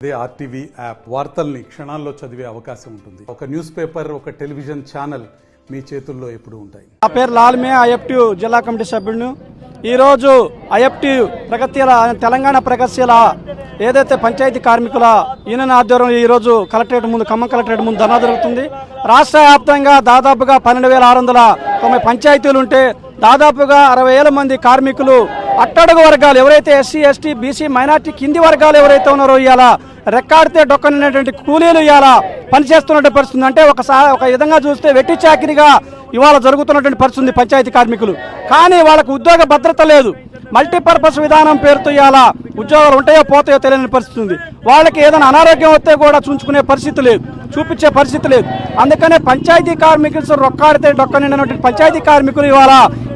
అదే RTV app వార్తల్ని క్షణాల్లో చదివే అవకాశం ఉంటుంది. ఒక న్యూస్ పేపర్, ఒక టెలివిజన్ ఛానల్ మీ చేతుల్లో ఎప్పుడు ఉంటాయి. నా పేరు లాల్మే, ఐఎఫ్టీ జిల్లా కమిటీ సభ్యుడు. ఈరోజు ఐఎఫ్టీ ప్రగతిశీల తెలంగాణ ప్రగతిశీల ఏదైతే పంచాయతీ కార్మికుల యూనియన్ ఆధ్వర్యంలో ఈరోజు కలెక్టరేట్ ముందు, ఖమ్మం కలెక్టరేట్ ముందు ధర్నా జరుగుతుంది. రాష్ట్ర వ్యాప్తంగా దాదాపుగా 12,690 పంచాయతీలు ఉంటే దాదాపుగా 60,000 మంది కార్మికులు అట్టడుగు వర్గాలు ఎవరైతే ఎస్సీ, ఎస్టీ, బీసీ, మైనార్టీ కింది వర్గాలు ఎవరైతే ఉన్నారో ఇవాళ రెక్కాడితే డొక్కనినటువంటి కూలీలు ఇవాళ పనిచేస్తున్నటువంటి పరిస్థితి. అంటే ఒక విధంగా చూస్తే వెట్టి చాకిరిగా ఇవాళ జరుగుతున్నటువంటి పరిస్థితి పంచాయతీ కార్మికులు. కానీ వాళ్ళకు ఉద్యోగ భద్రత లేదు. మల్టీపర్పస్ విధానం పేరుతో ఇవాళ ఉద్యోగాలు ఉంటాయో పోతాయో తెలియని పరిస్థితి ఉంది. వాళ్ళకి ఏదైనా అనారోగ్యం వస్తే కూడా చూపించే పరిస్థితి లేదు. అందుకనే పంచాయతీ కార్మికులు రొక్కాడితే డొక్కనినటువంటి పంచాయతీ కార్మికులు ఇవాళ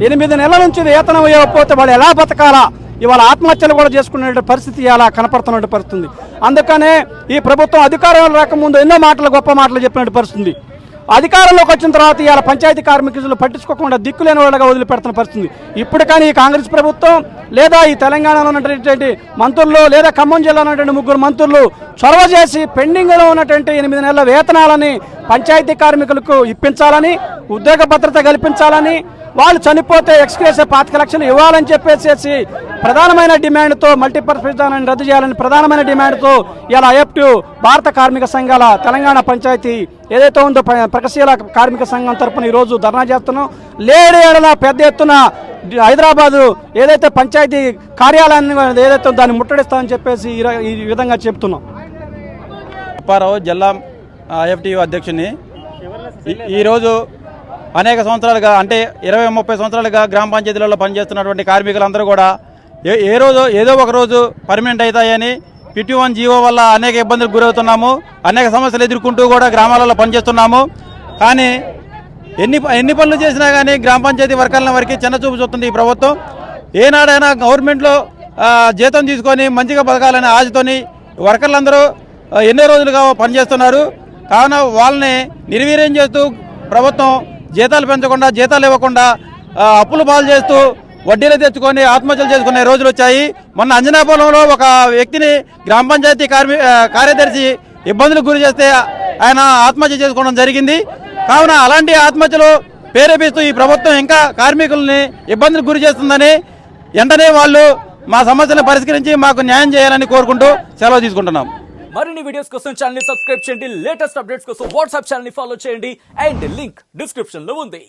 8 నెలల నుంచి వేతనం ఇవ్వకపోతే వాళ్ళు ఎలా బతకాలా, ఇవాళ ఆత్మహత్యలు కూడా చేసుకునే పరిస్థితి ఇలా కనపడుతున్న పరిస్థితి. అందుకనే ఈ ప్రభుత్వం అధికారంలో రాకముందు ఎన్నో గొప్ప మాటలు చెప్పినట్టు పరిస్థితి. అధికారంలోకి వచ్చిన తర్వాత ఇవాళ పంచాయతీ కార్మికులు పట్టించుకోకుండా దిక్కులేని వాళ్ళగా వదిలిపెడుతున్న పరిస్థితి. ఇప్పుడు కానీ ఈ కాంగ్రెస్ ప్రభుత్వం లేదా ఈ తెలంగాణలో ఉన్నటువంటి మంత్రులు లేదా ఖమ్మం జిల్లాలో ఉన్నటువంటి 3 మంత్రులు చొరవ చేసి పెండింగ్లో ఉన్నటువంటి 8 నెలల వేతనాలని పంచాయతీ కార్మికులకు ఇప్పించాలని, ఉద్యోగ భద్రత కల్పించాలని, వాళ్ళు చనిపోతే ఎక్స్గ్రేషియా 25 లక్షలు ఇవ్వాలని చెప్పేసి ప్రధానమైన డిమాండ్తో మల్టీపర్పస్ విధానాన్ని రద్దు చేయాలని ప్రధానమైన డిమాండ్తో ఇలా ఐఎఫ్టీ భారత కార్మిక సంఘాల తెలంగాణ పంచాయతీ ఏదైతే ఉందో ప్రగతిశీల కార్మిక సంఘం తరఫున ఈరోజు ధర్నా చేస్తున్నాం. లేడేళ్ల పెద్ద ఎత్తున హైదరాబాదు ఏదైతే పంచాయతీ కార్యాలయాన్ని ఏదైతే దాన్ని ముట్టడిస్తామని చెప్పేసి ఈ విధంగా చెప్తున్నాం. అప్పారావు జిల్లా ఐఎఫ్టీ అధ్యక్షుని. ఈరోజు అనేక సంవత్సరాలుగా అంటే 20-30 సంవత్సరాలుగా గ్రామ పంచాయతీలలో పనిచేస్తున్నటువంటి కార్మికులందరూ కూడా ఏ రోజు ఏదో ఒక రోజు పర్మనెంట్ అవుతాయని PT1 జీవో వల్ల అనేక ఇబ్బందులకు గురవుతున్నాము. అనేక సమస్యలు ఎదుర్కొంటూ కూడా గ్రామాలలో పనిచేస్తున్నాము. కానీ ఎన్ని పనులు చేసినా కానీ గ్రామ పంచాయతీ వర్కర్ల వరకు చిన్న చూపు చూస్తుంది ఈ ప్రభుత్వం. ఏనాడైనా గవర్నమెంట్లో జీతం తీసుకొని మంచిగా బతకాలనే ఆశతోని వర్కర్లందరూ ఎన్నో రోజులుగా పనిచేస్తున్నారు. కావున వాళ్ళని నిర్వీర్యం చేస్తూ ప్రభుత్వం జీతాలు పెంచకుండా, జీతాలు ఇవ్వకుండా అప్పులు పాలు చేస్తూ వడ్డీలు తెచ్చుకొని ఆత్మహత్యలు చేసుకునే రోజులు వచ్చాయి. మొన్న అంజనాపురంలో ఒక వ్యక్తిని గ్రామ పంచాయతీ కార్యదర్శి ఇబ్బందులకు గురి చేస్తే ఆయన ఆత్మహత్య చేసుకోవడం జరిగింది. కావున అలాంటి ఆత్మహత్యలు ప్రేరేపిస్తూ ఈ ప్రభుత్వం ఇంకా కార్మికుల్ని ఇబ్బందులకు గురి చేస్తుందని వెంటనే వాళ్ళు మా సమస్యలను పరిష్కరించి మాకు న్యాయం చేయాలని కోరుకుంటూ సెలవు తీసుకుంటున్నాం. మరిన్ని వీడియోస్ కోసం ఛానల్ ని సబ్స్క్రైబ్ చేయండి. లేటెస్ట్ అప్డేట్స్ కోసం వాట్సాప్ ఛానల్ ని ఫాలో చేయండి. అండ్ లింక్ డిస్క్రిప్షన్ లో ఉంది.